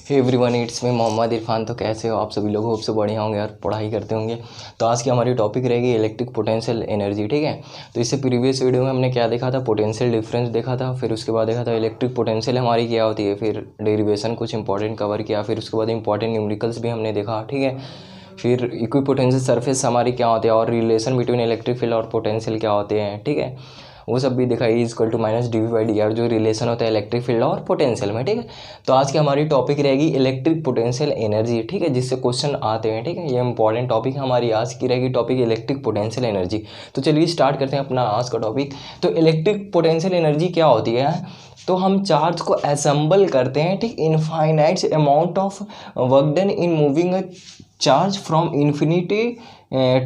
Hey everyone, it's me Mohammad Irfan. तो कैसे हो आप सभी लोग? होप से बढ़िया होंगे और पढ़ाई करते होंगे। तो आज की हमारी टॉपिक रहेगी इलेक्ट्रिक पोटेंशियल एनर्जी। ठीक है, तो इससे प्रीवियस वीडियो में हमने क्या देखा था? पोटेंशियल डिफरेंस देखा था, फिर उसके बाद देखा था इलेक्ट्रिक पोटेंशियल हमारी क्या होती है, फिर डेरिवेशन कुछ इंपॉर्टेंट कवर किया, फिर उसके बाद इंपॉर्टेंट न्यूमेरिकल्स भी हमने देखा। ठीक है, फिर इक्विपोटेंशियल सरफेस हमारी क्या होती है और रिलेशन बिटवीन इलेक्ट्रिक फील्ड और पोटेंशियल क्या होते हैं। ठीक है, वो सब भी देखा। E=-dV/dr जो रिलेशन होता है इलेक्ट्रिक फील्ड और पोटेंशियल में। ठीक है, तो आज की हमारी टॉपिक रहेगी इलेक्ट्रिक पोटेंशियल एनर्जी। ठीक है, जिससे क्वेश्चन आते हैं। ठीक है, ये इंपॉर्टेंट टॉपिक हमारी आज की रहेगी, टॉपिक इलेक्ट्रिक पोटेंशियल एनर्जी। तो चलिए स्टार्ट करते हैं अपना आज का टॉपिक। तो इलेक्ट्रिक पोटेंशियल एनर्जी क्या होती है? तो हम चार्ज को असेंबल करते हैं, ठीक, infinite amount of work done in moving a charge from infinity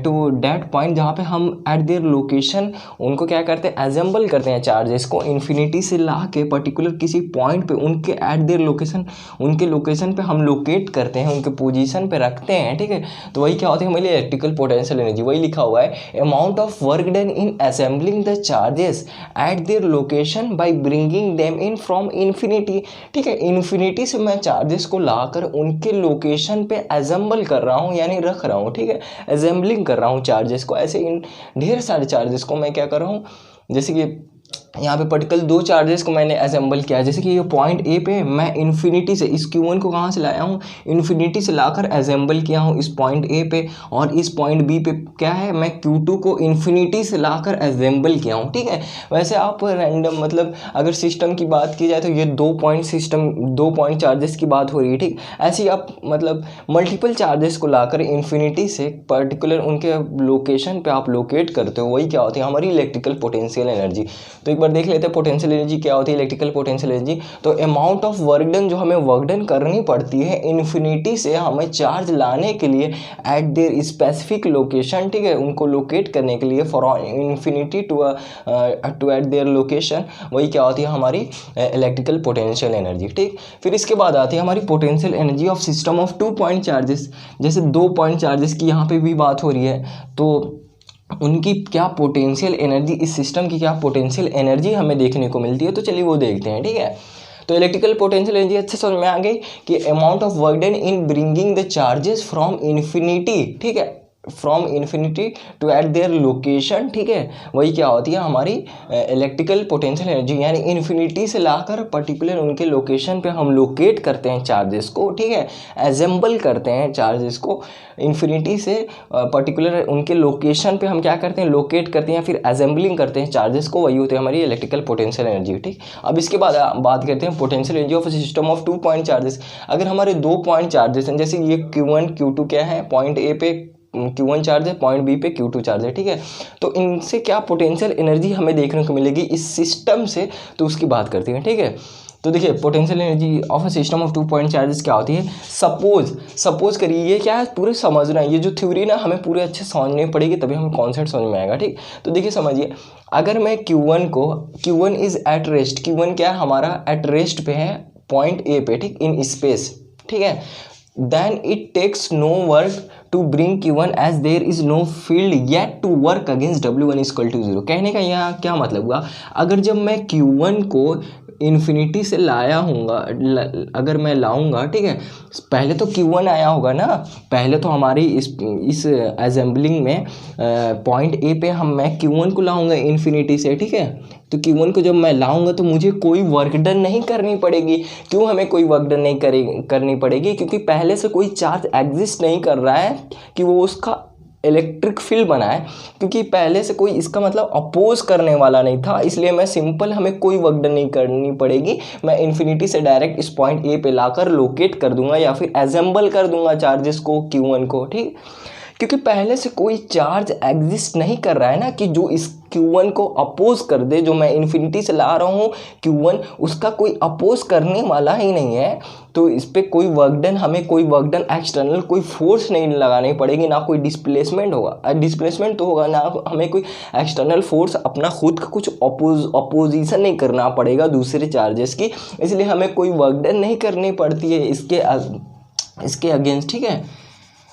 to that point, जहाँ पे हम एट देयर लोकेशन उनको क्या करते हैं, असेंबल करते हैं चार्जेस को इन्फिनिटी से ला के पर्टिकुलर किसी पॉइंट पे उनके एट देयर लोकेशन, उनके लोकेशन पे हम लोकेट करते हैं, उनके पोजीशन पे रखते हैं। ठीक है, तो वही क्या होती है हमारी इलेक्ट्रिकल पोटेंशियल एनर्जी। वही लिखा हुआ है, amount of work done in assembling the charges eight their location by bringing them in from infinity. ठीक है, इन्फिनिटी से मैं चार्जेस को लाकर उनके लोकेशन पे असेंबल कर रहा हूँ, यानी रख रहा हूँ। ठीक है, असेंबलिंग कर रहा हूँ चार्जेस को। ऐसे इन ढेर सारे चार्जेस को मैं क्या कर रहा हूँ, जैसे कि यहाँ पे पर्टिकुलर दो चार्जेस को मैंने असेंबल किया। जैसे कि ये पॉइंट ए पे मैं इन्फिनिटी से इस Q1 को कहाँ से लाया हूँ, इन्फिनिटी से लाकर असेंबल किया हूँ इस पॉइंट ए पे, और इस पॉइंट बी पे क्या है, मैं Q2 को इन्फिनिटी से लाकर असेंबल किया हूँ। ठीक है, वैसे आप रैंडम मतलब अगर सिस्टम की बात की जाए तो ये दो पॉइंट चार्जेस की बात हो रही है। ठीक, ऐसे ही आप मतलब मल्टीपल चार्जेस को लाकर इन्फिनिटी से पर्टिकुलर उनके लोकेशन पे आप लोकेट करते हो, वही क्या होती है हमारी इलेक्ट्रिकल पोटेंशियल एनर्जी। तो एक बार देख लेते हैं पोटेंशियल एनर्जी क्या होती है, इलेक्ट्रिकल पोटेंशियल एनर्जी। तो अमाउंट ऑफ वर्क डन, जो हमें वर्क डन करनी पड़ती है इन्फिनिटी से हमें चार्ज लाने के लिए एट देयर स्पेसिफिक लोकेशन। ठीक है, उनको लोकेट करने के लिए from infinity to at their location, वही क्या होती है हमारी इलेक्ट्रिकल पोटेंशियल एनर्जी। ठीक, फिर इसके बाद आती है हमारी potential energy of system of 2 point charges. जैसे 2 पॉइंट चार्जेस की यहाँ पे भी बात हो रही है, तो उनकी क्या पोटेंशियल एनर्जी, इस सिस्टम की क्या पोटेंशियल एनर्जी हमें देखने को मिलती है। तो चलिए वो देखते हैं। ठीक है, तो इलेक्ट्रिकल पोटेंशियल एनर्जी अच्छे समझ में आ गई कि amount of work done in bringing the charges from infinity, ठीक है, from infinity to at their location. ठीक है, वही क्या होती है हमारी इलेक्ट्रिकल पोटेंशियल एनर्जी, यानी इन्फिनिटी से लाकर पर्टिकुलर उनके लोकेशन पे हम लोकेट करते हैं चार्जेस को। ठीक है, असेंबल करते हैं चार्जेस को इन्फिनिटी से पर्टिकुलर उनके लोकेशन पे हम क्या करते हैं, लोकेट करते हैं, फिर असेंबलिंग करते हैं चार्जेस को, वही होती है हमारी इलेक्ट्रिकल पोटेंशियल एनर्जी। ठीक, अब इसके बाद बात करते हैं potential energy of system of 2 point charges. अगर हमारे 2 पॉइंट चार्जेस हैं, जैसे ये Q1 Q2 क्या है, पॉइंट ए पे Q1 चार्ज है, पॉइंट बी पे Q2 चार्ज है। ठीक है, तो इनसे क्या पोटेंशियल एनर्जी हमें देखने को मिलेगी इस सिस्टम से, तो उसकी बात करते हैं। ठीक है, तो देखिए potential energy of a system of 2 point charges क्या होती है। सपोज करिए, ये क्या है पूरे समझना है, ये जो थ्योरी ना हमें पूरे अच्छे समझनी पड़ेगी, तभी हमें कॉन्सेप्ट समझ में आएगा। ठीक, तो देखिए समझिए, अगर मैं Q1 is at rest, Q1 क्या है हमारा एट रेस्ट पे है पॉइंट ए पे, ठीक, इन स्पेस। ठीक है, then it takes no work to bring Q1 as there is no field yet to work against W1 equal to 0। कहने का यहाँ क्या मतलब हुआ, अगर जब मैं Q1 को इन्फिनिटी से लाया हूँगा, अगर मैं लाऊंगा, ठीक है, पहले तो Q1 आया होगा ना, पहले तो हमारी इस असेंबलिंग में पॉइंट ए पे मैं Q1 को लाऊंगा इन्फिनिटी से। ठीक है, तो Q1 को जब मैं लाऊंगा तो मुझे कोई वर्क डन नहीं करनी पड़ेगी। क्यों हमें कोई वर्क डन नहीं करनी पड़ेगी? क्योंकि पहले से कोई चार्ज एग्जिस्ट नहीं कर रहा है कि वो उसका इलेक्ट्रिक फील्ड बनाए, क्योंकि पहले से कोई इसका मतलब अपोज करने वाला नहीं था, इसलिए मैं सिंपल हमें कोई वर्क डन नहीं करनी पड़ेगी। मैं इन्फिनिटी से डायरेक्ट इस पॉइंट ए पे लाकर लोकेट कर दूंगा या फिर असेंबल कर दूंगा चार्जेस को Q1 को। ठीक, क्योंकि पहले से कोई चार्ज एग्जिस्ट नहीं कर रहा है ना कि जो इस Q1 को अपोज कर दे, जो मैं इन्फिनिटी से ला रहा हूँ Q1, उसका कोई अपोज करने वाला ही नहीं है। तो इस पर कोई वर्क डन, हमें कोई वर्क डन एक्सटर्नल कोई फोर्स नहीं लगानी पड़ेगी, ना कोई डिस्प्लेसमेंट होगा, डिस्प्लेसमेंट तो होगा ना, हमें कोई एक्सटर्नल फोर्स अपना खुद का कुछ अपोजिशन नहीं करना पड़ेगा दूसरे चार्जेस की, इसलिए हमें कोई वर्क डन नहीं करनी पड़ती है इसके अगेंस्ट। ठीक है,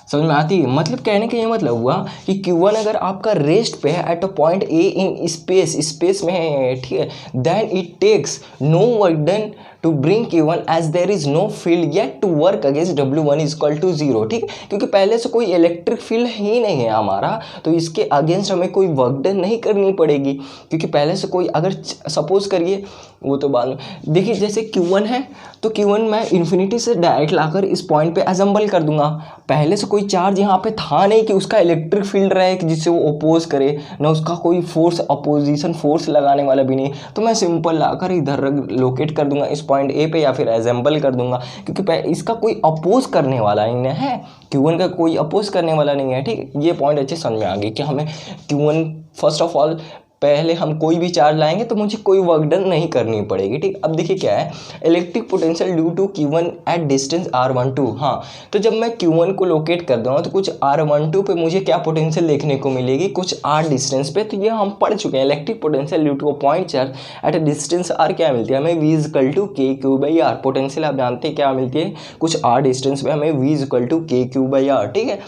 समझ में आती है? मतलब कहने का ये मतलब हुआ कि Q1 अगर आपका रेस्ट पे है at a point A in space में है, ठीक है, then it takes no work done to bring Q1 as there is no field yet to work against W1 is equal to 0, ठीक है, क्योंकि पहले से कोई इलेक्ट्रिक फील्ड ही नहीं है हमारा, तो इसके अगेंस्ट हमें कोई वर्क डन नहीं करनी पड़ेगी, क्योंकि पहले से कोई, अगर सपोज करिए वो तो बाद में देखिए, जैसे Q1 है तो Q1 मैं इन्फिनिटी से डायरेक्ट लाकर इस पॉइंट पे असेंबल कर दूंगा। पहले से कोई चार्ज यहाँ पे था नहीं कि उसका इलेक्ट्रिक फील्ड रहे कि जिससे वो अपोज करे, ना उसका कोई फोर्स, अपोजिशन फोर्स लगाने वाला भी नहीं, तो मैं सिंपल लाकर इधर लोकेट कर दूंगा इस पॉइंट ए पे या फिर असेंबल कर दूंगा, क्योंकि इसका कोई अपोज करने वाला नहीं है, Q1 का कोई अपोज करने वाला नहीं है, ठीक है। ये पॉइंट अच्छे समझ में आ गई कि हमें Q1 फर्स्ट ऑफ ऑल पहले हम कोई भी चार्ज लाएंगे तो मुझे कोई वर्क डन नहीं करनी पड़ेगी, ठीक। अब देखिए क्या है, electric potential due to Q1 at distance R12। हाँ, तो जब मैं Q1 को लोकेट कर दूँगा तो कुछ R12 पे मुझे क्या पोटेंशियल देखने को मिलेगी, कुछ R डिस्टेंस पे, तो ये हम पढ़ चुके हैं। Electric potential due to point charge at a distance R क्या मिलती है हमें, V is equal to KQ/R। Potential आप जानते हैं क्या मिलती है, कुछ R डिस्टेंस पे हमें V is equal to KQ/R, ठीक है।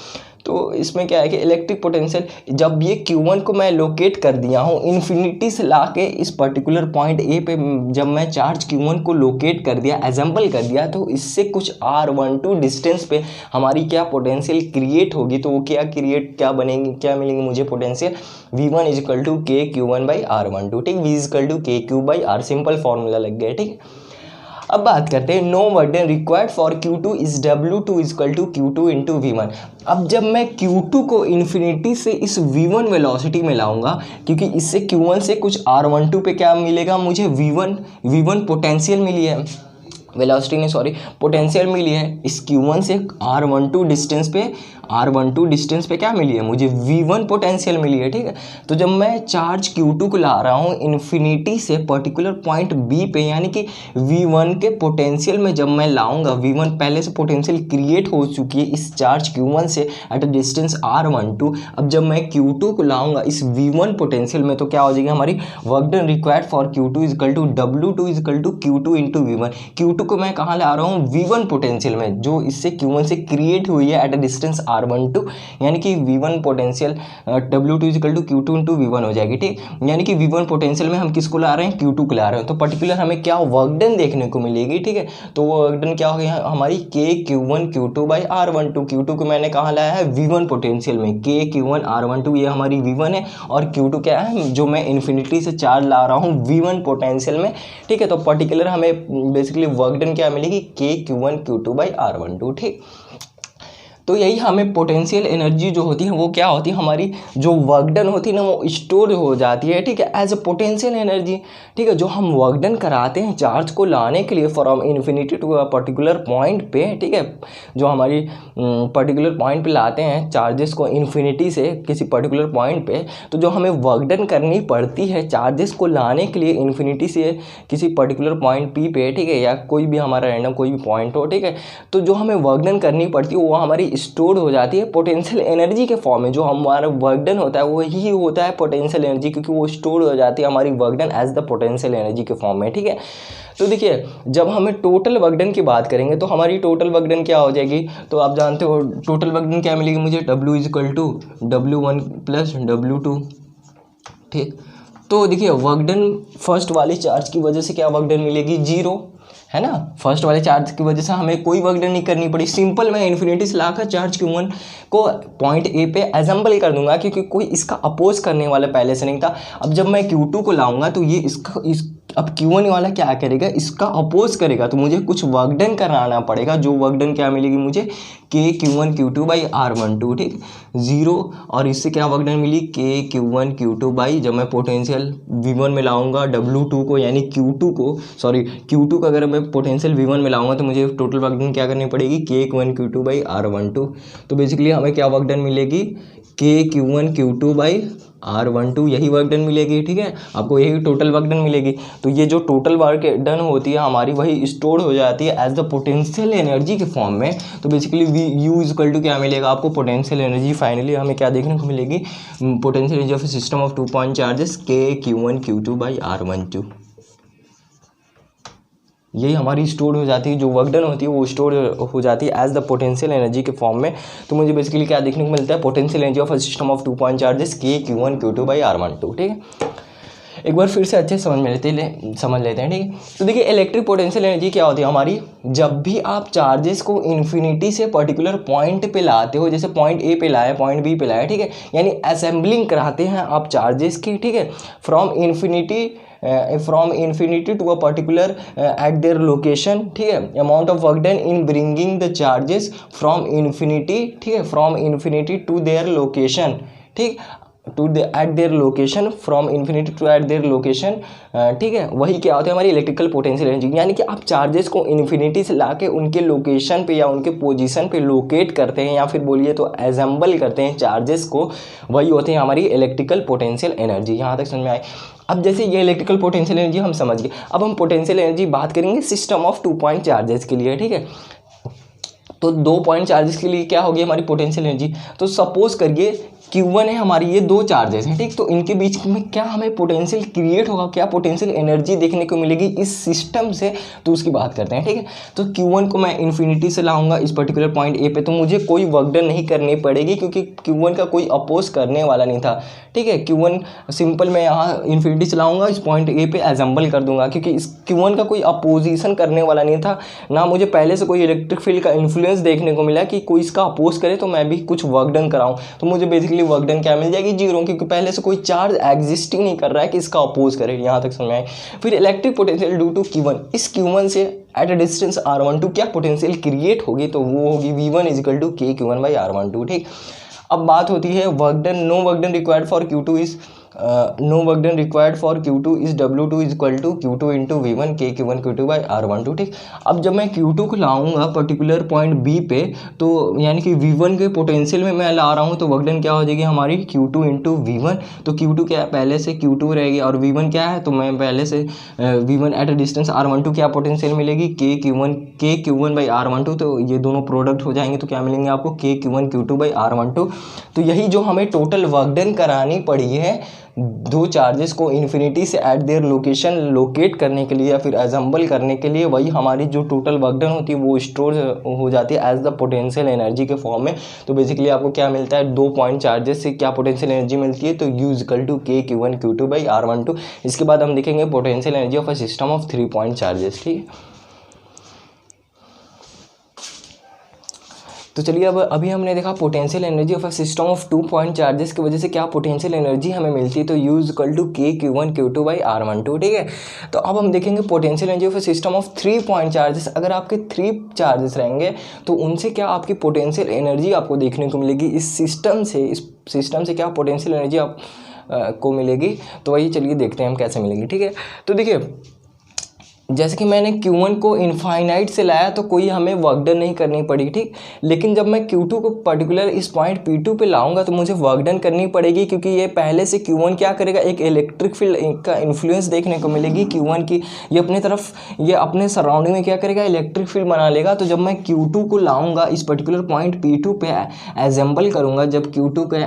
तो इसमें क्या है कि इलेक्ट्रिक पोटेंशियल जब ये Q1 को मैं लोकेट कर दिया हूँ इन्फिनिटी से लाके इस पर्टिकुलर पॉइंट ए पे, जब मैं चार्ज Q1 को लोकेट कर दिया, असेंबल कर दिया, तो इससे कुछ R12 डिस्टेंस पे हमारी क्या पोटेंशियल क्रिएट होगी, तो वो क्या बनेगी, क्या मिलेंगी मुझे potential, V1 is equal to KQ1/R12, ठीक। V is equal to KQ/R, simple formula लग गया, ठीक। अब बात करते हैं no work done required for Q2 is W2 is equal to Q2 into V1। अब जब मैं Q2 को इन्फिनिटी से इस V1 वेलोसिटी में लाऊंगा, क्योंकि इससे Q1 से कुछ R12 पे क्या मिलेगा मुझे, V1 पोटेंशियल मिली है, वेलोसिटी नहीं सॉरी पोटेंशियल मिली है इस Q1 से R12 डिस्टेंस पे क्या मिली है मुझे, V1 पोटेंशियल मिली है, ठीक है। तो जब मैं चार्ज Q2 को ला रहा हूँ इन्फिनिटी से पर्टिकुलर पॉइंट B पे, यानी कि V1 के पोटेंशियल में जब मैं लाऊंगा, V1 पहले से पोटेंशियल क्रिएट हो चुकी है इस चार्ज Q1 से एट अ डिस्टेंस R12। अब जब मैं Q2 को लाऊंगा इस V1 पोटेंशियल में, तो क्या हो जाएगी हमारी work done required for Q2 is equal to W2 is equal to Q2 into V1। Q2 को मैं कहाँ ला रहा हूँ, V1 पोटेंशियल में, जो इससे Q1 से क्रिएट हुई है एट अ डिस्टेंस R12, यानी कि V1 potential W2 is equal to Q2 into V1 हो जाएगी, ठीक। यानी कि V1 पोटेंशियल में हम किसको ला रहे हैं, Q2 को ला रहे हैं, तो पर्टिकुलर हमें क्या वर्क डन देखने को मिलेगी, ठीक है। तो वो वर्क डन क्या हो गया हमारी KQ1 Q2/R12। Q2 को मैंने कहाँ लाया है, V1 पोटेंशियल में, KQ1 R12 ये हमारी V1 है, और Q2 क्या है जो मैं इन्फिनिटी से चार्ज ला रहा हूँ V1 पोटेंशियल में, ठीक है। तो पर्टिकुलर हमें बेसिकली वर्क डन क्या मिलेगी, KQ1 Q2/R12, ठीक। तो यही हमें पोटेंशियल एनर्जी जो होती है वो क्या होती है, हमारी जो वर्क डन होती है ना वो स्टोर हो जाती है, ठीक है, एज अ पोटेंशियल एनर्जी, ठीक है। जो हम वर्क डन कराते हैं चार्ज को लाने के लिए from infinity to a particular point पे, ठीक है, जो हमारी पर्टिकुलर पॉइंट पे लाते हैं चार्जेस को इन्फिनिटी से किसी पर्टिकुलर पॉइंट पे, तो जो हमें वर्क डन करनी पड़ती है चार्जेस को लाने के लिए इन्फिनिटी से किसी पर्टिकुलर पॉइंट P पे, ठीक है, या कोई भी हमारा रैंडम कोई भी पॉइंट हो, ठीक है, तो जो हमें वर्क डन करनी पड़ती है वो हमारी स्टोर हो जाती है पोटेंशियल एनर्जी के फॉर्म में। जो हमारा वर्क डन होता है वही होता है पोटेंशियल एनर्जी, क्योंकि वो स्टोर हो जाती है हमारी work done as the potential energy के फॉर्म में, ठीक है। तो देखिए जब हमें टोटल वर्क डन की बात करेंगे तो हमारी टोटल वर्क डन क्या हो जाएगी, तो आप जानते हो टोटल वर्क डन क्या मिलेगी मुझे, W is equal to W1 plus W2, ठीक। तो देखिए वर्क डन फर्स्ट वाले चार्ज की वजह से क्या वर्क डन मिलेगी, 0, है ना। फर्स्ट वाले चार्ज की वजह से हमें कोई वर्क डन नहीं करनी पड़ी, सिंपल मैं इन्फिनिटी से लाकर चार्ज Q1 को पॉइंट ए पे असेंबल कर दूंगा, क्योंकि कोई इसका अपोज करने वाला पहले से नहीं था। अब जब मैं Q2 को लाऊंगा तो ये अब Q1 वाला क्या करेगा, इसका अपोज करेगा, तो मुझे कुछ वर्क डन कराना पड़ेगा। जो वर्क डन क्या मिलेगी मुझे, KQ1 Q2/R12, ठीक, 0, और इससे क्या वर्क डन मिली, KQ1 Q2 जब मैं पोटेंशियल V1 में लाऊंगा W2 को, यानी Q2 को अगर मैं पोटेंशियल V1 में लाऊंगा तो मुझे टोटल वर्क डन क्या करनी पड़ेगी, KQ1 Q2/R12। तो बेसिकली हमें क्या वर्क डन मिलेगी, KQ1 Q2/R12, यही वर्क डन मिलेगी, ठीक है, आपको यही टोटल वर्क डन मिलेगी। तो ये जो टोटल वर्क डन होती है हमारी वही स्टोर हो जाती है एज द पोटेंशियल एनर्जी के फॉर्म में। तो basically U is equal to क्या मिलेगा आपको, पोटेंशियल एनर्जी। फाइनली हमें क्या देखने को मिलेगी, potential energy of system of 2 point charges KQ1 Q2/R12। यही हमारी स्टोर हो जाती है, जो वर्क डन होती है वो स्टोर हो जाती है एज द पोटेंशियल एनर्जी के फॉर्म में। तो मुझे बेसिकली क्या देखने को मिलता है, potential energy of a system of 2 point charges KQ1 Q2/R12, ठीक है। एक बार फिर से अच्छे से समझ लेते हैं, ठीक है। तो देखिए इलेक्ट्रिक पोटेंशियल एनर्जी क्या होती है हमारी, जब भी आप चार्जेस को इन्फिनिटी से पर्टिकुलर पॉइंट पे लाते हो, जैसे पॉइंट ए पे लाया, पॉइंट बी पे लाया, ठीक है, यानी असेंबलिंग कराते हैं आप चार्जेस की, ठीक है, from infinity to a particular at their location, ठीक है, amount of work done in bringing the charges from infinity, ठीक है, from infinity to their location, ठीक, to at their location, from infinity to at their location, ठीक है, वही क्या होता है हमारी इलेक्ट्रिकल पोटेंशियल एनर्जी। यानी कि आप चार्जेस को इन्फिनिटी से लाके उनके लोकेशन पे या उनके पोजीशन पे लोकेट करते हैं, या फिर बोलिए तो असेंबल करते हैं चार्जेस को, वही होते हैं हमारी इलेक्ट्रिकल पोटेंशियल एनर्जी। यहाँ तक समझ में आए। अब जैसे ये इलेक्ट्रिकल पोटेंशियल एनर्जी हम समझ गए, अब हम पोटेंशियल एनर्जी बात करेंगे सिस्टम ऑफ 2 पॉइंट चार्जेस के लिए, ठीक है। तो 2 पॉइंट चार्जेस के लिए क्या होगी हमारी पोटेंशियल एनर्जी, तो सपोज करिए Q1 है हमारी, ये 2 चार्जेस हैं, ठीक, तो इनके बीच में क्या हमें पोटेंशियल क्रिएट होगा, क्या पोटेंशियल एनर्जी देखने को मिलेगी इस सिस्टम से, तो उसकी बात करते हैं, ठीक है। तो Q1 को मैं इन्फिनिटी से लाऊंगा इस पर्टिकुलर पॉइंट ए पे, तो मुझे कोई वर्क डन नहीं करनी पड़ेगी क्योंकि Q1 का कोई अपोज करने वाला नहीं था, ठीक है। Q1 सिंपल मैं यहाँ इन्फिनिटी से लाऊंगा, इस पॉइंट ए पे असेंबल कर दूंगा क्योंकि इस Q1 का कोई अपोजिशन करने वाला नहीं था, ना मुझे पहले से कोई इलेक्ट्रिक फील्ड का इन्फ्लुएंस देखने को मिला कि कोई इसका अपोज करे तो मैं भी कुछ वर्क डन कराऊँ, तो मुझे बेसिकली वर्क डन क्या मिल जाएगी, 0, क्योंकि पहले से कोई चार्ज एग्जिस्ट ही नहीं कर रहा है कि इसका अपोज करे। यहाँ तक समझ में आए। फिर electric potential due to Q1, इस Q1 से एट अ डिस्टेंस R12 क्या पोटेंशियल क्रिएट होगी, तो वो होगी V1 is equal to KQ1 by R12, ठीक। अब बात होती है work done, no work done required for Q2 is Q2 is W2 is equal to Q2 into V1 KQ1 Q2 by R12, ठीक। अब जब मैं Q2 को लाऊंगा पर्टिकुलर पॉइंट B पे, तो यानी कि V1 के पोटेंशियल में मैं ला रहा हूँ, तो वर्क डन क्या हो जाएगी हमारी Q2 इंटू V1, तो Q2 क्या है पहले से Q2 रहेगी और V1 क्या है, तो मैं पहले से V1 at a distance R12 क्या पोटेंशियल मिलेगी KQ1 बाई R12, तो ये दोनों प्रोडक्ट हो जाएंगे, तो क्या मिलेंगे आपको KQ1 Q2 बाई R12। तो यही जो हमें टोटल वर्क डन करानी पड़ी है 2 चार्जेस को इन्फिनिटी से एट देयर लोकेशन लोकेट करने के लिए या फिर असेंबल करने के लिए, वही हमारी जो टोटल वर्क डन होती है वो स्टोर हो जाती है एज द पोटेंशियल एनर्जी के फॉर्म में। तो बेसिकली आपको क्या मिलता है, 2 पॉइंट चार्जेस से क्या पोटेंशियल एनर्जी मिलती है, तो U equal to KQ1 Q2 by R12। इसके बाद हम देखेंगे potential energy of a system of 3 point charges, ठीक है। तो चलिए अब अभी हमने देखा potential energy of a system of 2 point charges की वजह से क्या पोटेंशियल एनर्जी हमें मिलती है, तो U equal to KQ1 Q2 by R12, ठीक है। तो अब हम देखेंगे potential energy of a system of 3 point charges. अगर आपके 3 चार्जेस रहेंगे तो उनसे क्या आपकी पोटेंशियल एनर्जी आपको देखने को मिलेगी इस सिस्टम से क्या पोटेंशियल एनर्जी आप को मिलेगी, तो वही चलिए देखते हैं हम कैसे मिलेगी, ठीक है। तो देखिए जैसे कि मैंने Q1 को इनफाइनाइट से लाया तो कोई हमें वर्क डन नहीं करनी पड़ी, ठीक। लेकिन जब मैं Q2 को पर्टिकुलर इस पॉइंट P2 पे लाऊंगा तो मुझे वर्क डन करनी पड़ेगी, क्योंकि ये पहले से Q1 क्या करेगा, एक इलेक्ट्रिक फील्ड का इन्फ्लुएंस देखने को मिलेगी Q1 की, ये अपने तरफ ये अपने सराउंडिंग में क्या करेगा, इलेक्ट्रिक फील्ड बना लेगा। तो जब मैं Q2 को लाऊंगा इस पर्टिकुलर पॉइंट P2 पे एजेंबल करूँगा, जब Q2 के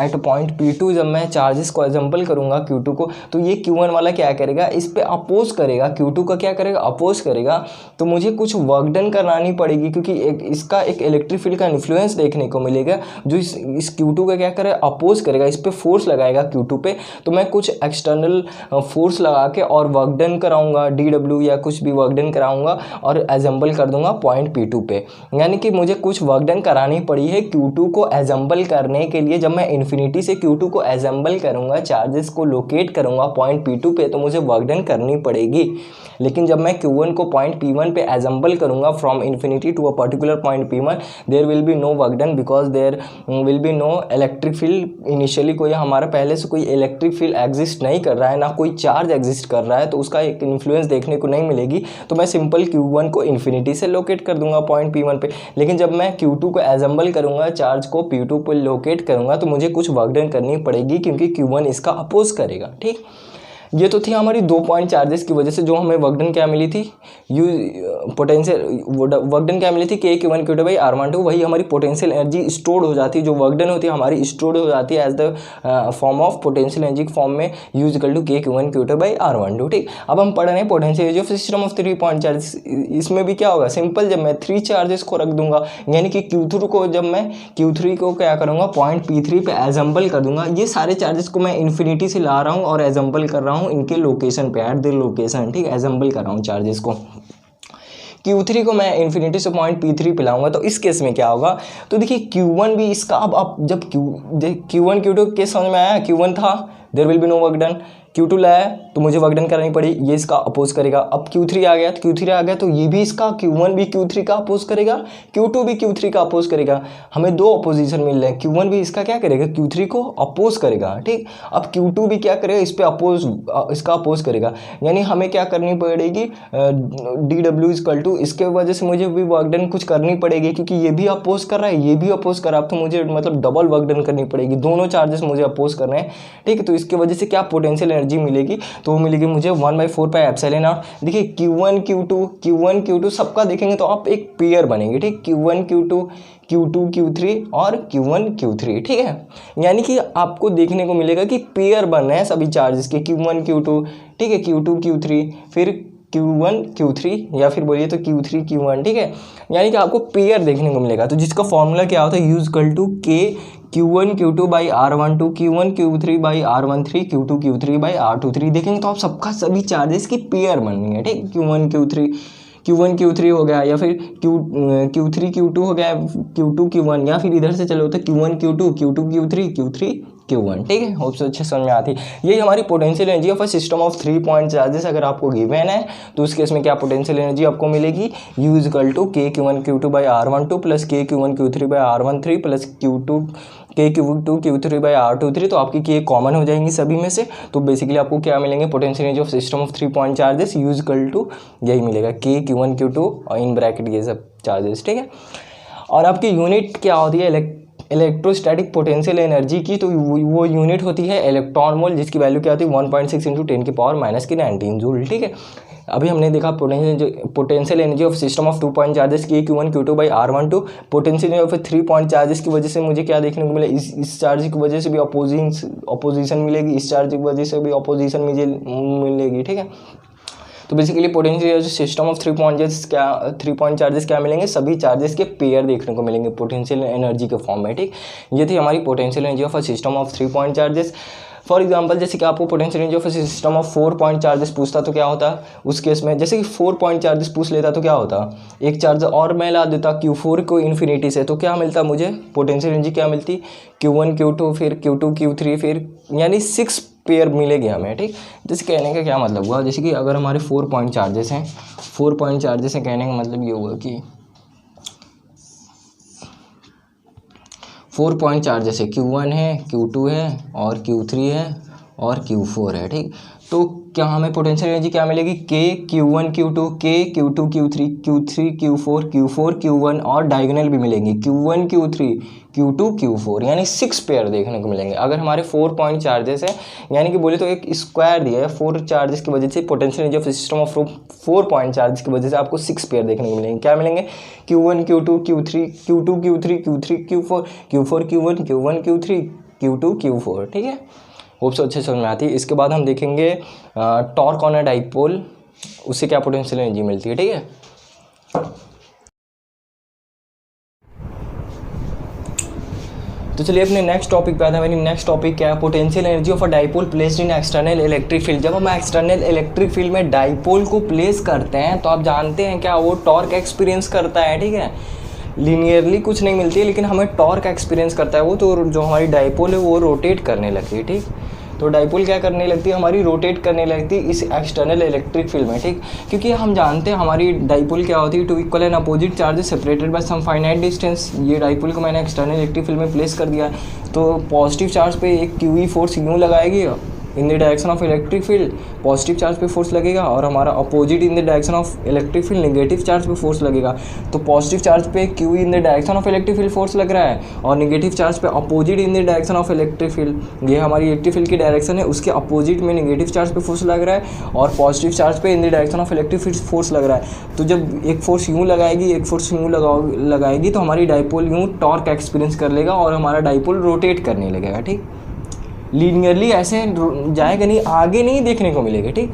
एट पॉइंट P2 जब मैं चार्जेस को एजेंबल करूँगा Q2 को, तो ये Q1 वाला क्या करेगा, इस पर अपोज करेगा, Q2 का क्या करेगा, अपोज करेगा। तो मुझे कुछ वर्क डन करानी पड़ेगी, क्योंकि इसका एक इलेक्ट्रिक फील्ड का इन्फ्लुएंस देखने को मिलेगा जो इस Q2 का क्या करेगा, अपोज करेगा, इस पे फोर्स लगाएगा Q2 पे। तो मैं कुछ एक्सटर्नल फोर्स लगा के और वर्क डन कराऊंगा, DW या कुछ भी वर्क डन कराऊंगा और एजेंबल कर दूंगा पॉइंट P2 पे। यानी कि मुझे कुछ वर्क डन करानी पड़ी है Q2 को एजेंबल करने के लिए। जब मैं इन्फिनिटी से Q2 को एजेंबल करूंगा, चार्जेस को लोकेट करूंगा पॉइंट P2 पे, तो मुझे वर्क डन करनी पड़ेगी। लेकिन जब मैं Q1 को पॉइंट P1 पे एजेंबल करूंगा from infinity to a particular point P1, there will be no work done because there will be no electric field. Initially कोई हमारा पहले से कोई इलेक्ट्रिक फील्ड एग्जिस्ट नहीं कर रहा है, ना कोई चार्ज एग्जिस्ट कर रहा है, तो उसका एक इन्फ्लुएंस देखने को नहीं मिलेगी। तो मैं सिंपल Q1 को इन्फिनिटी से लोकेट कर दूंगा पॉइंट P1 पे। लेकिन जब मैं Q2 को एजेंबल करूंगा, चार्ज को P2 पे लोकेट करूंगा, तो मुझे कुछ वर्क डन करनी पड़ेगी, क्योंकि Q1 इसका अपोज करेगा, ठीक। ये तो थी हमारी 2 पॉइंट चार्जेस की वजह से जो हमें वर्क डन क्या मिली थी, यू पोटेंशियल वर्क डन क्या मिली थी, के Q1 Q2 बाई R12, वही हमारी पोटेंशियल एनर्जी स्टोर्ड हो जाती है, जो वर्क डन होती है हमारी स्टोर्ड हो जाती है as the form of potential energy form में यूज इक्वल टू के Q1 Q2 बाई R12। ठीक, अब हम पढ़ रहे हैं potential energy of system of 3 point charges. इसमें भी क्या होगा, सिंपल, जब मैं 3 चार्जेस को रख दूंगा, यानी कि Q3 को जब मैं Q3 को क्या करूंगा, पॉइंट P3 पे एजम्पल कर दूंगा। ये सारे चार्जेस को मैं इन्फिनिटी से ला रहा हूँ और एजम्पल कर रहा हूँ इनके लोकेशन पे, एट द लोकेशन। ठीक, एजम्पल कर रहा हूँ चार्जेस को। Q3 को मैं इन्फिनिटी से पॉइंट P3 पे लाऊंगा, तो इस केस में क्या होगा, तो देखिए Q1 भी इसका, अब जब Q1 Q2 केस समझ में आया, Q1 था there will be no work done, Q2 लाया तो मुझे वर्क डन करनी पड़ी, ये इसका अपोज करेगा। अब Q3 आ गया, तो Q3 आ गया तो ये भी इसका, Q1 भी Q3 का अपोज करेगा, Q2 भी Q3 का अपोज करेगा। हमें 2 अपोजिशन मिल रहे हैं, Q1 भी इसका क्या करेगा, Q3 को अपोज करेगा। ठीक, अब Q2 भी क्या करेगा, इस पे अपोज, इसका अपोज करेगा। यानी हमें क्या करनी पड़ेगी, DW इक्वल टू, इसके वजह से मुझे भी वर्क डन कुछ करनी पड़ेगी, क्योंकि ये भी अपोज कर रहा है, ये भी अपोज कर रहा है, तो मुझे मतलब डबल वर्क डन करनी पड़ेगी, दोनों चार्जेस मुझे अपोज कर रहे हैं। ठीक है, तो इसकी वजह से क्या पोटेंशियल एनर्जी मिलेगी, तो वो मिलेगी मुझे 1/4 पाई एप्सिलॉन नॉट। देखिए Q1 Q2 सबका देखेंगे तो आप एक पेयर बनेंगे। ठीक, Q1 Q2 Q3 और Q1 Q3। ठीक है, यानी कि आपको देखने को मिलेगा कि पेयर बन रहे हैं सभी चार्जेस के, Q1 Q2, ठीक है, Q2 Q3, फिर Q1 Q3, या फिर बोलिए तो Q3 Q1। ठीक है, यानी कि आपको पेयर देखने को मिलेगा। तो जिसका फॉर्मूला क्या होता है, यूज इक्वल टू के Q1 Q2 by R12, Q1 Q3 by R13, Q2 Q3 by R23। देखेंगे तो आप सबका सभी चार्जेस की पेयर बननी है। ठीक, Q1 Q3 हो गया, या फिर Q3 Q2 हो गया, Q2 Q1, या फिर इधर से चलो तो Q1 Q2 Q2 Q3 Q1। ठीक है, होप से अच्छे समझ में आती है। यही हमारी potential energy of a system of 3 point charges अगर आपको गिवन है, तो उस केस में क्या पोटेंशियल एनर्जी आपको मिलेगी, U इक्वल टू के Q1 Q2 by R12 plus के Q1 Q3 by R13 plus के Q2 Q3 बाई R23। तो आपकी के कॉमन हो जाएंगी सभी में से, तो बेसिकली आपको क्या मिलेंगे, potential energy of system of 3 point charges U equal to यही मिलेगा, के Q1 Q2 और इन ब्रैकेट ये सब चार्जेस। ठीक है, और आपकी यूनिट क्या होती है इलेक्ट्रोस्टैटिक पोटेंशियल एनर्जी की, तो वो यूनिट होती है इलेक्ट्रॉन मोल, जिसकी वैल्यू क्या होती है 1.6 × 10⁻⁻⁻�19 जूल। ठीक है, अभी हमने देखा potential energy of system of 2 point charges की Q1 Q2 by R12। Potential energy of 3 point charges की वजह से मुझे क्या देखने को मिला, इस चार्ज की वजह से भी अपोजिशन मिलेगी, इस चार्ज की वजह से भी अपोजिशन मिलेगी। ठीक है, तो basically potential energy system of 3 point charges क्या मिलेंगे, सभी चार्जेस के पेयर देखने को मिलेंगे पोटेंशियल एनर्जी के फॉर्म में। ठीक, ये थी हमारी potential energy of a system of 3 point charges. For example, जैसे कि आपको potential energy of a system of 4 point charges पूछता तो क्या होता, उस केस में जैसे कि 4 पॉइंट चार्जेस पूछ लेता तो क्या होता, एक चार्ज और मैं ला देता Q4 को इन्फिनिटी से, तो क्या मिलता मुझे, पोटेंशियल एनर्जी क्या मिलती, Q1 Q2 फिर Q2 Q3 फिर, यानी 6 पेयर मिलेगी हमें। ठीक, जैसे कहने का क्या मतलब हुआ, जैसे कि अगर हमारे 4 पॉइंट चार्जेस हैं, 4 पॉइंट चार्जेस हैं, कहने का मतलब ये हुआ कि 4 पॉइंट चार्जेस है, Q1 है, Q2 है और Q3 है और Q4 है। ठीक, तो क्या हमें पोटेंशियल एनर्जी क्या मिलेगी, के Q1 Q2, के Q2 Q3 Q4 Q1 और डायगोनल भी मिलेंगे, Q1 Q3 Q2 Q4, यानी 6 पेयर देखने को मिलेंगे। अगर हमारे 4 पॉइंट चार्जेस है, यानी कि बोले तो एक स्क्वायर दिया है, 4 चार्जेस की वजह से potential energy of system of 4 point charges की वजह से आपको 6 पेयर देखने को मिलेंगे। क्या मिलेंगे, Q1 Q2 Q3 Q2 Q3 Q4 Q1 Q1 Q3 Q2 Q4। ठीक है, होप से अच्छे समझ में आती है। इसके बाद हम देखेंगे टॉर्क ऑन अ डाइपोल, उससे क्या पोटेंशियल एनर्जी मिलती है। ठीक है, तो चलिए अपने नेक्स्ट टॉपिक पे आते हैं। मेरी नेक्स्ट टॉपिक क्या है, potential energy of a dipole placed in external electric field. जब हम एक्सटर्नल इलेक्ट्रिक फील्ड में डाइपोल को प्लेस करते हैं तो आप जानते हैं क्या, वो टॉर्क एक्सपीरियंस करता है। ठीक है, लीनियरली कुछ नहीं मिलती है, लेकिन हमें टॉर्क एक्सपीरियंस करता है वो, तो जो हमारी डाइपोल है वो रोटेट करने लगती है। ठीक, तो डाइपोल क्या करने लगती है, हमारी रोटेट करने लगती है इस एक्सटर्नल इलेक्ट्रिक फील्ड में। ठीक, क्योंकि हम जानते हैं हमारी डाइपोल क्या होती है, two equal and opposite charges separated by some finite distance. ये डाइपोल को मैंने एक्सटर्नल इलेक्ट्रिक फील्ड में प्लेस कर दिया, तो पॉजिटिव चार्ज पे एक QE फोर्स यूँ लगाएगी in the direction of electric field positive charge पे फोर्स लगेगा, और हमारा opposite in the direction of electric field negative charge पे फोर्स लगेगा। तो पॉजिटिव चार्ज पे Q in the direction of electric field force लग रहा है, और नेगेटिव चार्ज पे opposite in the direction of electric field, ये हमारी इलेक्ट्रिक फील्ड की डायरेक्शन है, उसके अपोजिट में नेगेटिव चार्ज पे फोर्स लग रहा है, और पॉजिटिव चार्ज पे in the direction of electric field force लग रहा है। तो जब एक फोर्स यूँ लगाएगी, एक फोर्स यूँ लगाएगी, तो हमारी डाइपोल यूँ टॉर्क एक्सपीरियंस कर लेगा और हमारा डाइपोल रोटेट करने लगेगा। ठीक, लीनियरली ऐसे जाएगा नहीं, आगे नहीं देखने को मिलेगा। ठीक,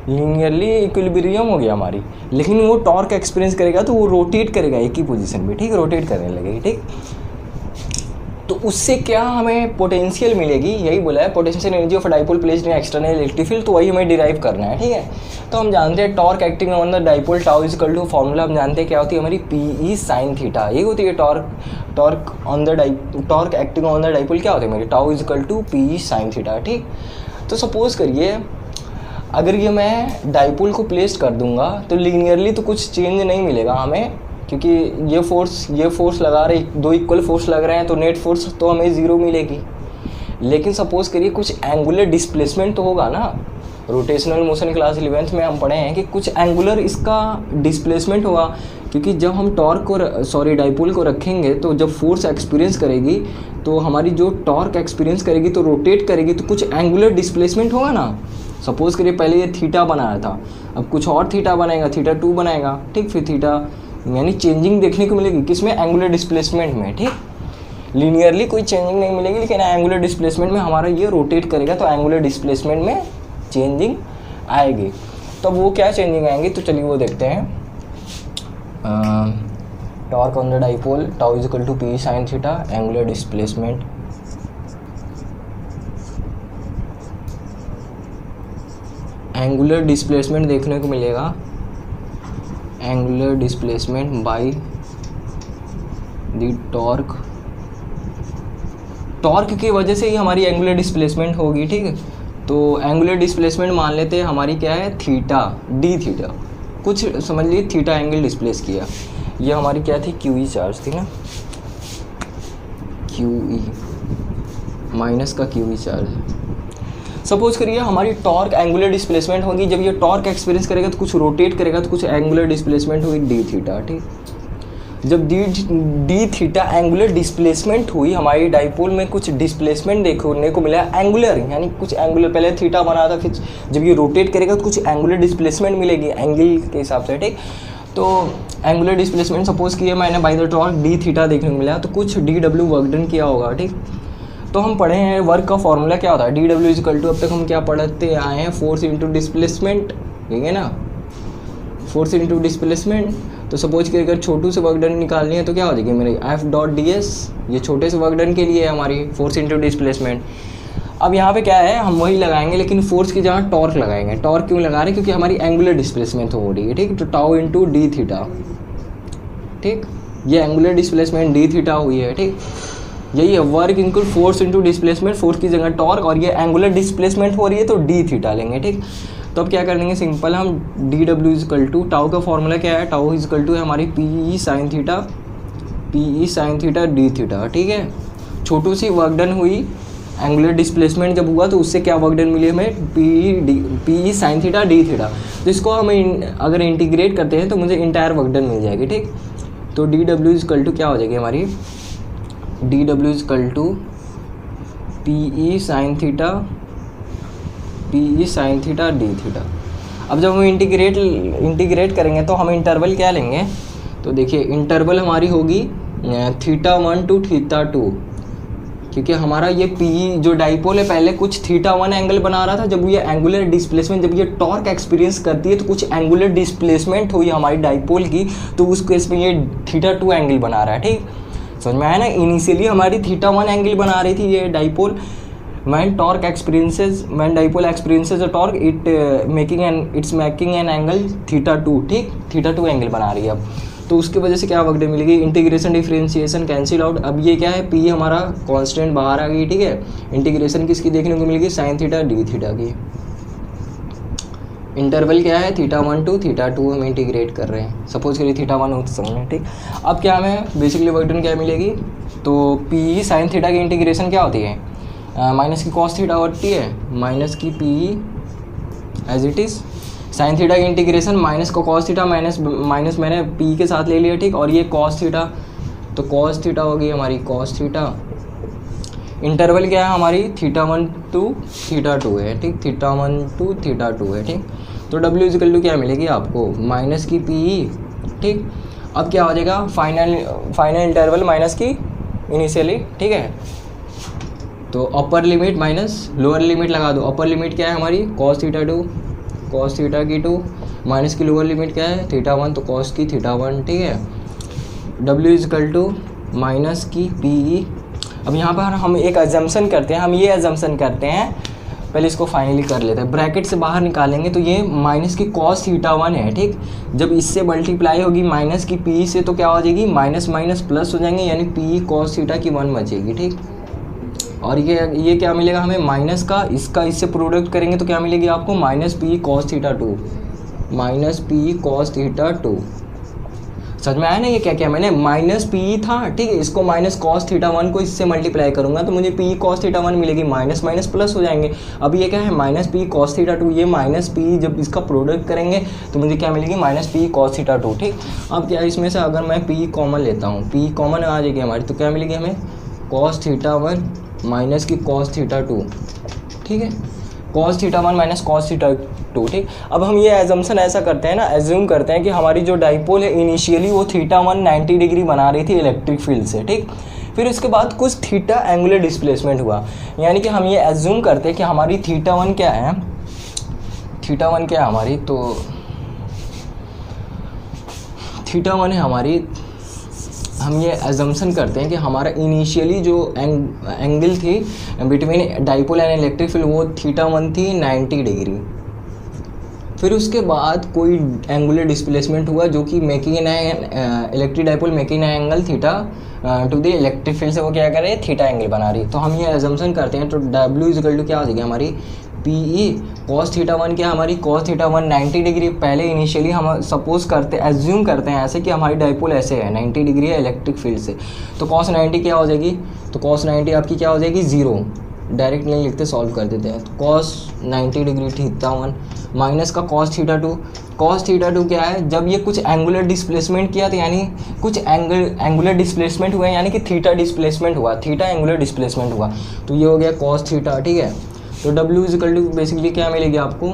लीनियरली इक्विलिब्रियम हो गया हमारी, लेकिन वो टॉर्क एक्सपीरियंस करेगा तो वो रोटेट करेगा एक ही पोजीशन में। ठीक, रोटेट करने लगेगी। ठीक, तो उससे क्या हमें पोटेंशियल मिलेगी, यही बोला है potential energy of dipole placed in external electric field, तो वही हमें डिराइव करना है। ठीक है, तो हम जानते हैं torque acting on the dipole tau is equal to formula हम जानते हैं क्या होती है हमारी पी ई साइन थीटा, ये होती है torque acting on the dipole क्या होती है हमारी tau is equal to P E sine theta. ठीक, तो सपोज करिए अगर ये मैं डाइपोल को प्लेस कर दूंगा तो लीनियरली तो कुछ चेंज नहीं मिलेगा हमें, क्योंकि ये फोर्स लगा रहे, दो इक्वल फोर्स लग रहे हैं, तो नेट फोर्स तो हमें ज़ीरो मिलेगी। लेकिन सपोज करिए कुछ एंगुलर डिस्प्लेसमेंट तो होगा ना, रोटेशनल मोशन क्लास 11th में हम पढ़े हैं कि कुछ एंगुलर इसका डिस्प्लेसमेंट होगा, क्योंकि जब हम डाइपोल को रखेंगे तो जब फोर्स एक्सपीरियंस करेगी तो हमारी जो टॉर्क एक्सपीरियंस करेगी तो रोटेट करेगी, तो कुछ एंगुलर डिस्प्लेसमेंट होगा ना। सपोज करिए पहले ये थीटा बनाया था, अब कुछ और थीटा बनाएगा, थीटा 2 बनाएगा। ठीक, फिर थीटा यानी चेंजिंग देखने को मिलेगी किसमें, एंगुलर डिस्प्लेसमेंट में। ठीक, लीनियरली कोई चेंजिंग नहीं मिलेगी, लेकिन एंगुलर डिस्प्लेसमेंट में हमारा ये रोटेट करेगा तो एंगुलर डिस्प्लेसमेंट में चेंजिंग आएगी। तो वो क्या चेंजिंग आएंगी, तो चलिए वो देखते हैं। Torque on the dipole tau is equal to P sine theta, angular displacement देखने को मिलेगा, angular displacement by the torque की वजह से ही हमारी एंगुलर डिस्प्लेसमेंट होगी। ठीक है, तो एंगुलर डिस्प्लेसमेंट मान लेते हैं हमारी क्या है थीटा, डी थीटा, कुछ समझ लीजिए थीटा एंगल डिस्प्लेस किया, ये हमारी क्या थी क्यू ई चार्ज थी ना, क्यू ई माइनस का क्यू ई चार्ज। सपोज करिए हमारी टॉर्क एंगुलर डिस्प्लेसमेंट होगी, जब ये टॉर्क एक्सपीरियंस करेगा तो कुछ रोटेट करेगा तो कुछ एंगुलर डिस्प्लेसमेंट होगी डी थीटा। ठीक, जब डी थीटा एंगुलर डिस्प्लेसमेंट हुई, हमारी डाइपोल में कुछ डिस्प्लेसमेंट देखने को मिला एंगुलर, यानी कुछ एंगुलर, पहले थीटा बना था, फिर जब ये रोटेट करेगा तो कुछ एंगुलर डिस्प्लेसमेंट मिलेगी एंगल के हिसाब से। ठीक, तो एंगुलर डिस्प्लेसमेंट सपोज किया मैंने bye the torque D theta देखने को मिला, तो कुछ डी डब्ल्यू वर्क डन किया होगा। ठीक, तो हम पढ़े हैं वर्क का फॉर्मूला क्या होता है, D W is equal to, अब तक हम क्या पढ़ते आए हैं, फोर्स इंटू डिस्प्लेसमेंट, ठीक है ना, फोर्स इंटू डिस्प्लेसमेंट। तो सपोज कि अगर छोटू से वर्क डन निकालनी है तो क्या हो जाएगी मेरी एफ डॉट डी एस, ये छोटे से वर्क डन के लिए है हमारी फोर्स इंटू डिस्प्लेसमेंट। अब यहाँ पे क्या है, हम वही लगाएंगे लेकिन फोर्स की जगह टॉर्क लगाएंगे। टॉर्क क्यों लगा रहे हैं, क्योंकि हमारी एंगुलर डिस्प्लेसमेंट हो रही है। ठीक, तो टाउ इंटू डी थीटा। ठीक, ये एंगुलर डिस्प्लेसमेंट डी थीटा हुई है। ठीक, यही है work include force into displacement, force की जगह टॉर्क, और ये एंगुलर डिस्प्लेसमेंट हो रही है तो डी थीटा लेंगे। ठीक, तो अब क्या कर लेंगे सिंपल, हम D W is equal to, tau का फॉर्मूला क्या है, टाउ इज इक्वल टू है हमारी P E sine theta D theta. ठीक है, छोटू सी वर्क डन हुई, एंगुलर डिस्प्लेसमेंट जब हुआ तो उससे क्या वर्क डन मिली हमें, P E sine theta D theta. तो इसको हम अगर इंटीग्रेट करते हैं तो मुझे इंटायर वर्क डन मिल जाएगी। ठीक, तो D W is equal to क्या हो जाएगी हमारी, D W is equal to P E sine theta D theta. अब जब हम इंटीग्रेट करेंगे तो हम इंटरवल क्या लेंगे, तो देखिए इंटरवल हमारी होगी थीटा 1 टू थीटा 2, क्योंकि हमारा ये पी जो डाइपोल है पहले कुछ थीटा 1 एंगल बना रहा था, जब ये एंगुलर डिस्प्लेसमेंट, जब ये टॉर्क एक्सपीरियंस करती है तो कुछ एंगुलर डिस्प्लेसमेंट हुई हमारी डाइपोल की, तो उस केस में ये थीटा 2 एंगल बना रहा है। ठीक, समझ में आया ना, इनिशियली हमारी थीटा 1 एंगल बना रही थी ये dipole, when dipole experiences a torque it's making an angle theta 2। ठीक, थीटा 2 एंगल बना रही है अब, तो उसकी वजह से क्या वर्क डन मिलेगी, इंटीग्रेशन डिफरेंशिएशन कैंसिल आउट। अब ये क्या है, पी हमारा कांस्टेंट बाहर आ गई। ठीक है, इंटीग्रेशन किसकी देखने को मिलेगी, साइन थीटा डी थीटा की। इंटरवल क्या है, थीटा 1 टू थीटा 2 हम इंटीग्रेट कर रहे हैं, सपोज करिए थीटा 1 हो तो समझें। ठीक, अब क्या हमें बेसिकली वर्क डन क्या मिलेगी, तो पी साइन थीटा की इंटीग्रेशन क्या होती है, माइनस की कॉस थीटा होती है माइनस की P as it is sine theta की इंटीग्रेशन माइनस को कॉस थीटा माइनस मैंने पी के साथ ले लिया, ठीक। और ये कॉस थीटा, तो कॉस थीटा होगी हमारी कॉस थीटा। इंटरवल क्या है हमारी θ1 to θ2 है, ठीक। θ1 to θ2 है, ठीक। तो W इजिकल टू क्या मिलेगी आपको माइनस की पी, ठीक। अब क्या हो जाएगा फाइनल इंटरवल माइनस की इनिशियली, ठीक है। तो upper limit minus lower limit लगा दो। अपर लिमिट क्या है हमारी कॉस थीटा 2 कॉस थीटा की 2 माइनस की लोअर लिमिट क्या है θ1 तो कॉस की θ1, ठीक है। W इजिकल टू माइनस की पी। अब यहाँ पर हम एक अजम्पशन करते हैं, हम ये अजम्पशन करते हैं, पहले इसको फाइनली कर लेते हैं। ब्रैकेट से बाहर निकालेंगे तो ये माइनस की कॉस θ1 है, ठीक। जब इससे मल्टीप्लाई होगी माइनस की पी से तो क्या हो जाएगी माइनस माइनस प्लस हो जाएंगे, यानी पी कॉस थीटा की 1 बचेगी, ठीक। और ये क्या मिलेगा हमें माइनस का, इसका इससे प्रोडक्ट करेंगे तो क्या मिलेगी आपको minus P cos theta 2 minus P cos theta 2। समझ में आया ना ये क्या क्या मैंने माइनस पी था, ठीक है। इसको माइनस कॉस थीटा 1 को इससे मल्टीप्लाई करूंगा तो मुझे पी कॉस थीटा 1 मिलेगी, माइनस माइनस प्लस हो जाएंगे। अब ये क्या है माइनस पी कॉस थीटा 2, ये माइनस पी जब इसका प्रोडक्ट करेंगे तो मुझे क्या मिलेगी माइनस पी कॉस थीटा 2, ठीक। अब क्या इसमें से अगर मैं पी कॉमन लेता हूँ, पी कॉमन आ जाएगी हमारी, तो क्या मिलेगी हमें कॉस थीटा 1 माइनस की कॉस थीटा 2, ठीक है। Cos theta 1 minus cos theta 2, ठीक। अब हम ये एजम्पशन ऐसा करते हैं ना, एज्यूम करते हैं कि हमारी जो डाइपोल है इनिशियली वो θ1 90 डिग्री बना रही थी इलेक्ट्रिक फील्ड से, ठीक। फिर उसके बाद कुछ थीटा एंगुलर डिस्प्लेसमेंट हुआ, यानी कि हम ये एज्यूम करते हैं कि हमारी θ1 क्या है, θ1 क्या है हमारी, तो θ1 है हमारी, हम ये एजम्पशन करते हैं कि हमारा इनिशियली जो एंगल थी between dipole and electric field वो θ1 थी 90 डिग्री। फिर उसके बाद कोई एंगुलर डिस्प्लेसमेंट हुआ जो कि making electric dipole making angle theta two the electric field से वो क्या कर रहे हैं थीटा एंगल बना रही है। तो हम ये एजम्पशन करते हैं, तो W इजिकल टू क्या हो जाएगी हमारी पी कॉस थीटा 1 क्या हमारी कॉस थीटा 1 90 डिग्री। पहले इनिशियली हम सपोज करते एज्यूम करते हैं ऐसे कि हमारी डाइपोल ऐसे है 90 डिग्री है इलेक्ट्रिक फील्ड से, तो कॉस 90 क्या हो जाएगी, तो कॉस 90 आपकी क्या हो जाएगी 0, डायरेक्ट नहीं लिखते सॉल्व कर देते हैं। तो कॉस 90 डिग्री थीटा 1 माइनस का कॉस थीटा 2, कॉस थीटा 2 क्या है, जब ये कुछ एंगुलर डिस्प्लेसमेंट किया तो यानी कुछ एंगुलर डिस्प्लेसमेंट हुआ यानी कि थीटा डिस्प्लेसमेंट हुआ, थीटा एंगुलर डिस्प्लेसमेंट हुआ, तो ये हो गया कॉस थीटा, ठीक है। तो W इजिकल टू बेसिकली क्या मिलेगी आपको,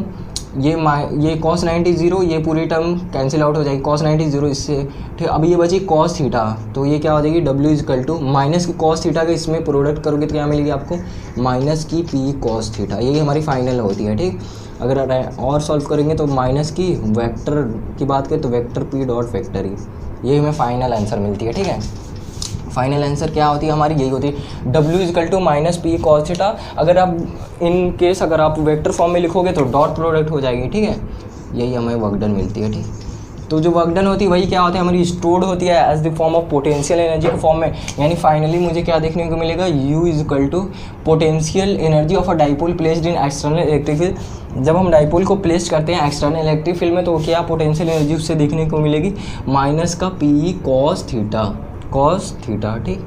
ये कॉस 90 0, ये पूरी टर्म कैंसिल आउट हो जाएगी, कॉस 90 0 इससे, ठीक। अब ये बची कॉस थीटा, तो ये क्या हो जाएगी W इजिकल टू माइनस की कॉस थीटा का इसमें प्रोडक्ट करोगे तो क्या मिलेगी आपको माइनस की पी कॉस थीटा, यही हमारी फाइनल होती है, ठीक। अगर और सॉल्व करेंगे तो माइनस की वेक्टर की बात करें तो वेक्टर पी डॉट वेक्टर ये हमें फाइनल आंसर मिलती है, ठीक है। फाइनल आंसर क्या होती है हमारी, यही होती है W is equal to minus P cos theta. अगर आप इन केस अगर आप वेक्टर फॉर्म में लिखोगे तो डॉट प्रोडक्ट हो जाएगी, ठीक है। यही हमें वर्क डन मिलती है, ठीक। तो जो वर्क डन होती है वही क्या होती है हमारी स्टोर्ड होती है as the form of potential energy के फॉर्म में, यानी फाइनली मुझे क्या देखने को मिलेगा U is equal to potential energy of a dipole placed in external electric field. जब हम डाइपोल को प्लेस करते हैं एक्सटर्नल इलेक्ट्रिक फील्ड में तो क्या पोटेंशियल एनर्जी उससे देखने को मिलेगी माइनस का पी कॉस थीटा, ठीक,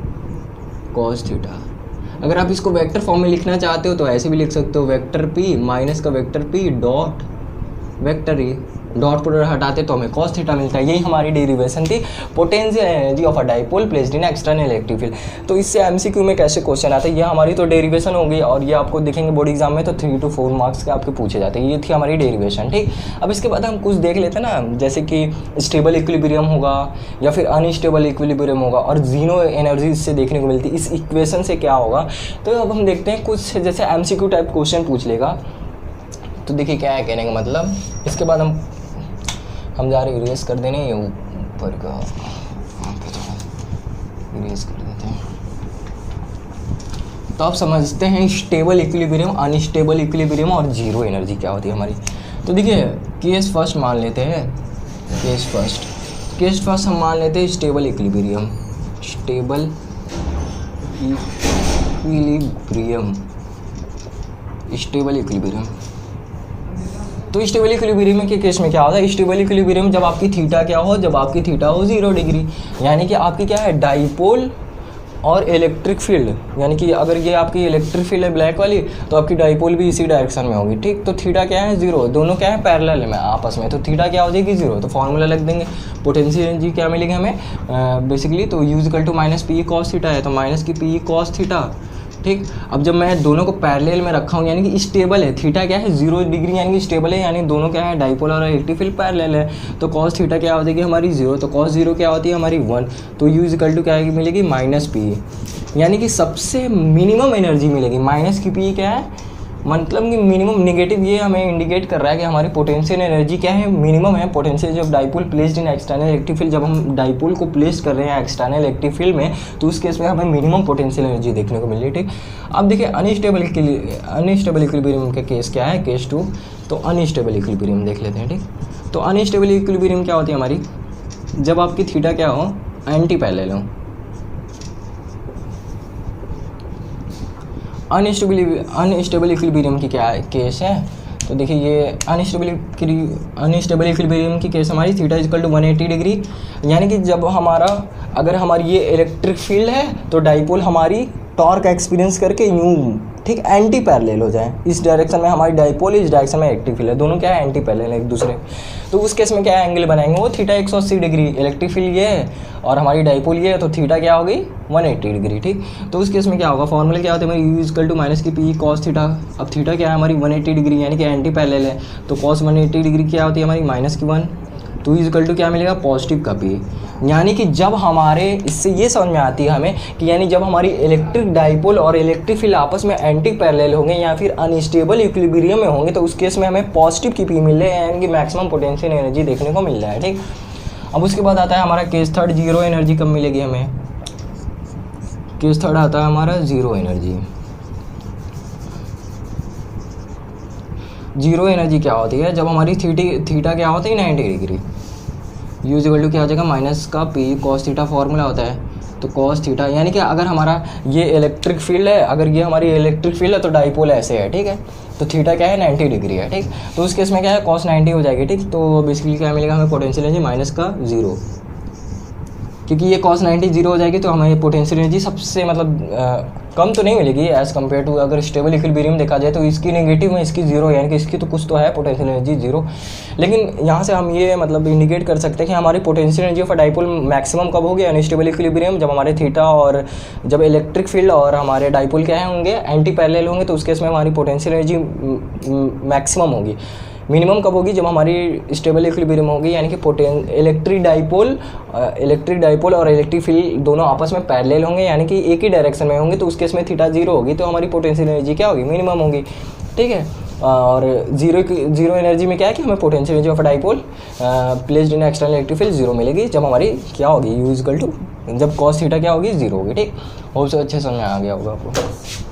कॉस थीटा। अगर आप इसको वेक्टर फॉर्म में लिखना चाहते हो तो ऐसे भी लिख सकते हो वेक्टर पी माइनस का vector P dot vector A, dot product हटाते तो हमें कॉस थीटा मिलता है। यही हमारी डेरिवेशन थी potential energy of a dipole placed in external electric field. तो इससे एमसीक्यू में कैसे क्वेश्चन आते हैं, ये हमारी तो डेरिवेशन होगी और ये आपको देखेंगे बोर्ड एग्जाम में तो 3 to 4 मार्क्स के आपके पूछे जाते हैं। ये थी हमारी डेरिवेशन, ठीक। अब इसके बाद हम कुछ देख लेते हैं ना, जैसे कि स्टेबल इक्विलिब्रियम होगा या फिर अनस्टेबल इक्विलिब्रियम होगा और जीरो एनर्जी इससे देखने को मिलती है, इस इक्वेशन से क्या होगा। तो अब हम देखते हैं कुछ जैसे एमसीक्यू टाइप क्वेश्चन पूछ लेगा, तो देखिए क्या है कहने का मतलब। इसके बाद हम जा रहे इरेज कर देने, ये ऊपर का इरेज कर देते हैं। तो आप समझते हैं स्टेबल इक्विलिब्रियम, अनस्टेबल इक्विलिब्रियम और जीरो एनर्जी क्या होती है हमारी। तो देखिए केस फर्स्ट मान लेते हैं, केस फर्स्ट हम मान लेते हैं स्टेबल इक्विलिब्रियम, स्टेबल इक्विलिब्रियम। तो स्टेबल इक्विलिब्रियम के केस में क्या होता है, स्टेबल इक्विलिब्रियम जब आपकी थीटा क्या हो, जब आपकी थीटा हो 0 डिग्री, यानी कि आपकी क्या है डाइपोल और इलेक्ट्रिक फील्ड, यानी कि अगर ये आपकी इलेक्ट्रिक फील्ड है ब्लैक वाली तो आपकी डाइपोल भी इसी डायरेक्शन में होगी, ठीक। तो थीटा क्या है, 0, दोनों क्या है, पैरेलल में आपस में, तो थीटा क्या हो जाएगी, 0। तो फॉर्मूला लग देंगे, पोटेंशियल एनर्जी क्या मिलेगी हमें बेसिकली, तो U equal to minus P cos theta है, तो माइनस की पी कॉस थीटा, ठीक। अब जब मैं दोनों को पैरेलल में रखा हूँ यानी कि स्टेबल है, थीटा क्या है 0 डिग्री यानी कि स्टेबल है, यानी दोनों क्या है डाइपोल और इलेक्ट्रिक फील्ड पैरेलल है, तो कॉस थीटा क्या हो जाएगी हमारी 0, तो कॉस 0 क्या होती है हमारी 1, तो U इक्वल टू क्या मिलेगी माइनस पी, यानी कि सबसे मिनिमम एनर्जी मिलेगी। माइनस की पी क्या है, मतलब कि मिनिमम, नेगेटिव ये हमें इंडिकेट कर रहा है कि हमारी पोटेंशियल एनर्जी क्या है, मिनिमम है। पोटेंशियल जब dipole placed in external electric field, जब हम डाइपोल को प्लेस कर रहे हैं एक्सटर्नल इलेक्ट्रिक फील्ड में, तो उस केस में हमें मिनिमम पोटेंशियल एनर्जी देखने को मिल रही है, ठीक। अब देखिए अनस्टेबल इक्विलिब्रियम का केस क्या है, केस 2, तो अनस्टेबल इक्विलिब्रियम देख लेते हैं, ठीक। तो अनस्टेबल इक्विलिब्रियम क्या होती है हमारी, जब आपकी थीटा क्या हो, एंटी पैरेलल हो। अनस्टेबल इक्विलिब्रियम की क्या केस है, तो देखिए ये अनस्टेबल इक्विलिब्रियम की केस हमारी थीटा इक्वल टू 180 डिग्री, यानी कि जब अगर हमारी ये इलेक्ट्रिक फील्ड है तो डाइपोल हमारी टॉर्क एक्सपीरियंस करके यूं, ठीक, एंटी पैरेलल हो जाए, इस डायरेक्शन में हमारी डाइपोल, इस डायरेक्शन में इलेक्ट्रिक फील्ड है, दोनों क्या है एंटी पैरेलल एक दूसरे। तो उस केस में क्या एंगल बनाएंगे, वो थीटा 180 डिग्री, इलेक्ट्रिक फील्ड ये है और हमारी डाइपोल ये है, तो थीटा क्या हो गई 180 डिग्री, ठीक। तो उस केस में क्या होगा, फॉर्मूला क्या होता है हमारी, U इक्वल टू माइनस की पी कॉस थीटा। अब थीटा क्या है हमारी 180 डिग्री यानी कि एंटी पैरेलल है, तो कॉस 180 डिग्री क्या होती है हमारी माइनस की 1, तो U इक्वल टू क्या मिलेगा पॉजिटिव का पी, यानी कि जब हमारे, इससे ये समझ में आती है हमें कि यानी जब हमारी इलेक्ट्रिक डाइपोल और इलेक्ट्रिक फील्ड आपस में एंटी पैरेलल होंगे या फिर अनस्टेबल इक्विलिब्रियम में होंगे, तो उस केस में हमें पॉजिटिव की पी मिल रही है, यानी कि मैक्सिमम पोटेंशियल एनर्जी देखने को मिल रहा है, ठीक। अब उसके बाद आता है हमारा केस थर्ड, जीरो एनर्जी कब मिलेगी हमें, केस थर्ड आता है हमारा जीरो एनर्जी। जीरो एनर्जी क्या होती है, जब हमारी थीटा क्या होती है 90 डिग्री, U इक्वल टू क्या हो जाएगा माइनस का पी कॉस थीटा, फॉर्मूला होता है, तो कॉस थीटा, यानी कि अगर हमारा ये इलेक्ट्रिक फील्ड है, अगर ये हमारी इलेक्ट्रिक फील्ड है तो डाइपोल ऐसे है, ठीक है, तो थीटा क्या है 90 डिग्री है, ठीक। तो उस केस में क्या है कॉस 90 हो जाएगी, ठीक। तो बेसिकली क्या मिलेगा हमें पोटेंशियल एनर्जी माइनस का 0, क्योंकि ये कॉस 90 जीरो हो जाएगी तो हमें पोटेंशियल एनर्जी सबसे मतलब कम तो नहीं मिलेगी एज़ कम्पेयर टू, अगर स्टेबल इक्विलिब्रियम देखा जाए तो इसकी नेगेटिव में इसकी 0, यानी कि इसकी तो कुछ तो है पोटेंशियल एनर्जी 0। लेकिन यहाँ से हम ये मतलब इंडिकेट कर सकते हैं कि हमारी potential energy of dipole maximum कब होगी, अनस्टेबल इक्विलिब्रियम, जब हमारे थीटा और जब इलेक्ट्रिक फील्ड और हमारे डाइपोल क्या है होंगे एंटी पैरेलल होंगे, तो उस केस में हमारी पोटेंशियल एनर्जी मैक्सिमम होगी। मिनिमम कब होगी, जब हमारी स्टेबल इक्विलिब्रियम होगी, यानी कि इलेक्ट्रिक डाइपोल और इलेक्ट्रिक फील्ड दोनों आपस में पैरेलल होंगे, यानी कि एक ही डायरेक्शन में होंगे, तो उस केस में थीटा 0 होगी, तो हमारी पोटेंशियल एनर्जी क्या होगी मिनिमम होगी, ठीक है। और जीरो एनर्जी में क्या है कि हमें potential energy of dipole placed in external electric field 0 मिलेगी, जब हमारी क्या होगी U इक्वल टू, जब कॉस थीटा क्या होगी 0 होगी, ठीक। होप सो अच्छे समझ में आ गया होगा आपको।